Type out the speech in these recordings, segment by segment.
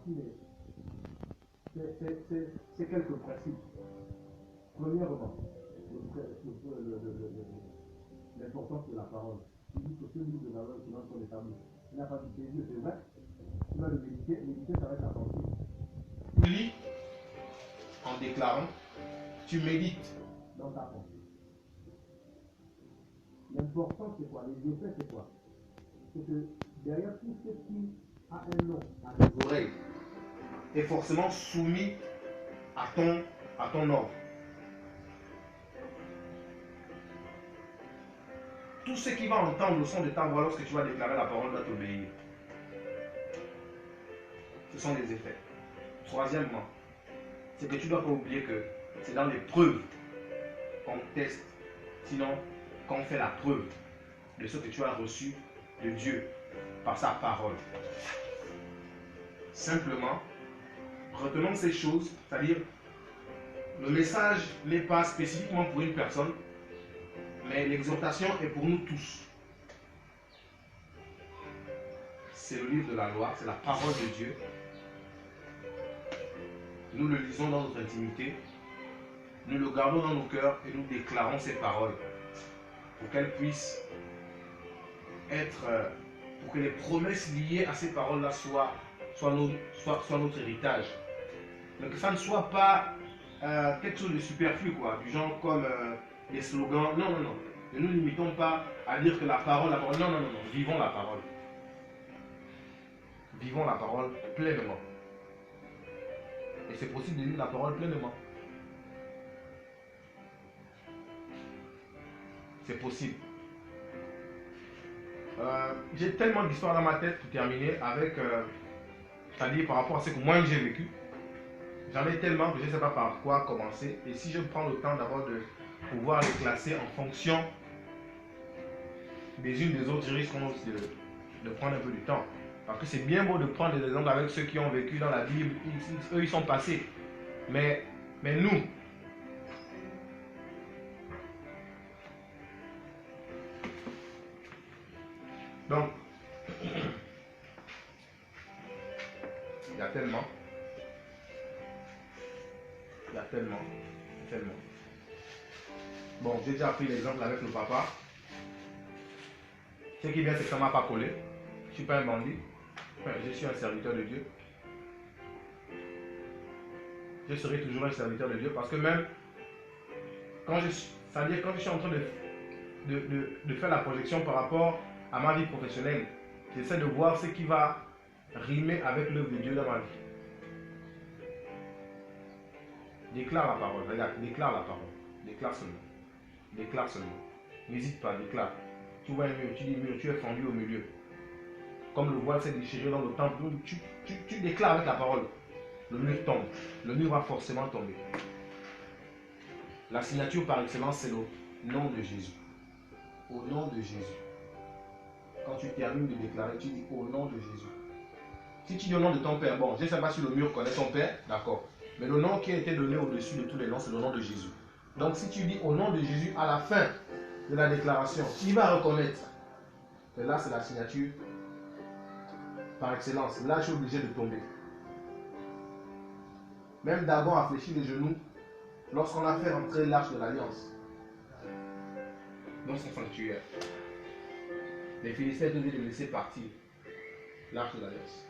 partie, mais c'est quelques principes. Premièrement, l'importance de la parole. Il dit que ce livre de la loi qui dans son établi, il n'a pas du plaisir, c'est vrai. Tu vas le méditer, ça va être la pensée. Tu lis en déclarant, tu médites dans ta pensée. L'important c'est quoi? Les effets c'est quoi? C'est que derrière tout ce qui a un nom à tes oreilles est forcément soumis à ton ordre. Tout ce qui va entendre le son de ta voix lorsque tu vas déclarer la parole doit t'obéir. Ce sont les effets. Troisièmement, c'est que tu ne dois pas oublier que c'est dans les preuves qu'on teste, sinon qu'on fait la preuve de ce que tu as reçu de Dieu par sa parole. Simplement, retenons ces choses, c'est-à-dire le message n'est pas spécifiquement pour une personne, mais l'exhortation est pour nous tous. C'est le livre de la loi, c'est la parole de Dieu. Nous le lisons dans notre intimité, nous le gardons dans nos cœurs et nous déclarons ces paroles pour qu'elles puissent être, pour que les promesses liées à ces paroles-là soient notre héritage. Mais que ça ne soit pas quelque chose de superflu, quoi, du genre comme des slogans. Non, non, non. Ne nous limitons pas à dire que la parole. Non, non, non, non. Vivons la parole. Vivons la parole pleinement. Et c'est possible de vivre la parole pleinement. C'est possible. J'ai tellement d'histoires dans ma tête pour terminer avec, c'est-à-dire par rapport à ce que moi j'ai vécu. J'en ai tellement que je ne sais pas par quoi commencer. Et si je prends le temps d'abord de pouvoir les classer en fonction des unes des autres, je risque de prendre un peu du temps. Parce que c'est bien beau de prendre des exemples avec ceux qui ont vécu dans la Bible. Eux, ils sont passés. Mais nous, donc, il y a tellement. Bon, j'ai déjà pris l'exemple avec le papa. Ce qui est bien, c'est que ça ne m'a pas collé. Je ne suis pas un bandit. Enfin, je suis un serviteur de Dieu. Je serai toujours un serviteur de Dieu parce que même quand je suis en train de faire la projection par rapport à ma vie professionnelle, j'essaie de voir ce qui va rimer avec l'œuvre de Dieu dans ma vie. Déclare la parole, regarde, déclare la parole. Déclare seulement. Déclare seulement. N'hésite pas, déclare. Tu vois un mur, tu dis mur, tu es fendu au milieu. Comme le voile s'est déchiré dans le temple, tu déclares avec la parole. Le mur tombe. Le mur va forcément tomber. La signature par excellence, c'est le nom de Jésus. Au nom de Jésus. Quand tu termines de déclarer, tu dis au nom de Jésus. Si tu dis au nom de ton père, bon, je ne sais pas si le mur connaît son père, d'accord. Mais le nom qui a été donné au-dessus de tous les noms, c'est le nom de Jésus. Donc si tu dis au nom de Jésus à la fin de la déclaration, il va reconnaître. Et là, c'est la signature par excellence. Là, je suis obligé de tomber. Même d'abord à fléchir les genoux lorsqu'on a fait rentrer l'arche de l'Alliance dans son sanctuaire. Les Philistins devaient le laisser partir. L'arche de l'Alliance.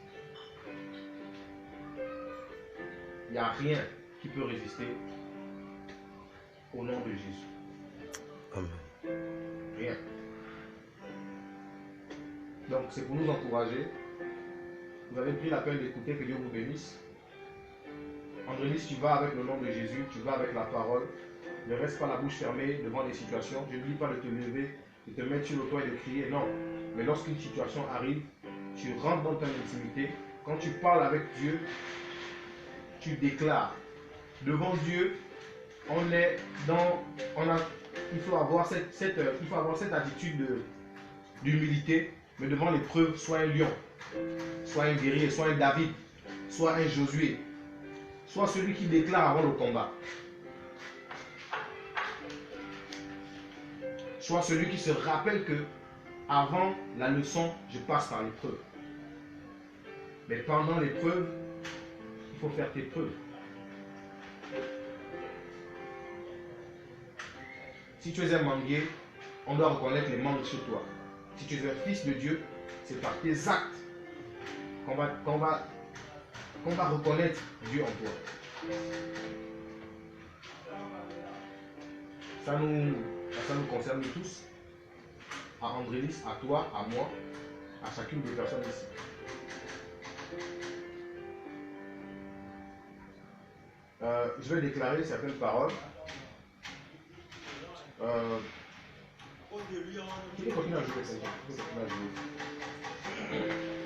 Il n'y a rien qui peut résister au nom de Jésus. Amen. Rien. Donc c'est pour nous encourager. Vous avez pris la peine d'écouter, que Dieu vous bénisse. Andrélis, tu vas avec le nom de Jésus, tu vas avec la parole. Ne reste pas la bouche fermée devant les situations. Je ne dis pas de te lever, de te mettre sur le toit et de crier, non. Mais lorsqu'une situation arrive, tu rentres dans ton intimité. Quand tu parles avec Dieu, tu déclares. Devant Dieu, il faut avoir cette attitude d'humilité, mais devant l'épreuve, sois un lion, sois un guerrier, sois un David, sois un Josué, sois celui qui déclare avant le combat. Sois celui qui se rappelle que avant la leçon, je passe par l'épreuve. Mais pendant l'épreuve, faut faire tes preuves. Si tu es un manguier, on doit reconnaître les mangues sur toi. Si tu es un fils de Dieu, c'est par tes actes qu'on va reconnaître Dieu en toi. Ça nous concerne tous, à Andrélis, à toi, à moi, à chacune des personnes ici. Je vais déclarer certaines paroles. Tu peux continuer à jouer, Seigneur. Tu peux continuer à jouer.